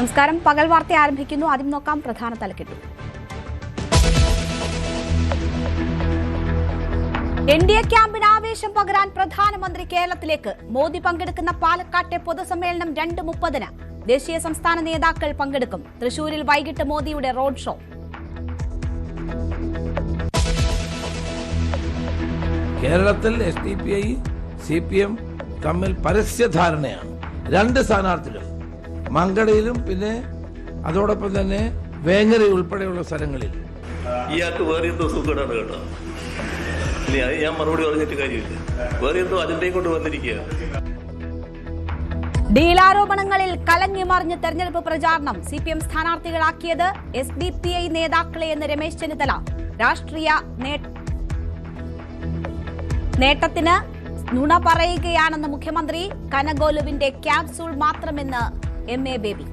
നമസ്കാരം. പകൽ വാർത്ത ആരംഭിക്കുന്നു. ആദ്യം നോക്കാം പ്രധാന തലക്കെട്ട്. NDA ക്യാമ്പിന് ആവേശം പകരാൻ പ്രധാനമന്ത്രി കേരളത്തിലേക്ക്. മോദി പങ്കെടുക്കുന്ന പാലക്കാട്ടെ പൊതുസമ്മേളനം 2:30-ന്. ദേശീയ സംസ്ഥാന നേതാക്കൾ പങ്കെടുക്കും. തൃശൂരിൽ വൈകിട്ട് മോദിയുടെ റോഡ് ഷോ. കേരളത്തിൽ SDPI CPM തമ്മിൽ പരസ്യധാരണയാണ്. രണ്ട് സ്ഥാനാർത്ഥികൾ മങ്കടയിലും പിന്നെ അതോടൊപ്പം തന്നെ വേങ്ങര ഉൾപ്പെടെയുള്ള സ്ഥലങ്ങളിൽ. ഇയാൾക്ക് വേറെ എന്തോ സുഖമാണ് കേട്ടോ. ഇനി അത് ഞാൻ മറുപടി പറഞ്ഞിട്ട് കാര്യമില്ല. വേറെ എന്തോ അജണ്ടയും കൊണ്ട് വന്നിരിക്കുക. ഡീലാരോപണങ്ങളിൽ കലങ്ങി മറിഞ്ഞ് തെരഞ്ഞെടുപ്പ് പ്രചാരണം. CPM സ്ഥാനാർത്ഥികളാക്കിയത് SDPI നേതാക്കളെ എന്ന് രമേശ് ചെന്നിത്തല. രാഷ്ട്രീയ നേട്ടത്തിന് നുണ പറയുകയാണെന്ന് മുഖ്യമന്ത്രി. കനഗോലുവിന്റെ ക്യാപ്സൂൾ മാത്രമെന്ന് MA ബേബി.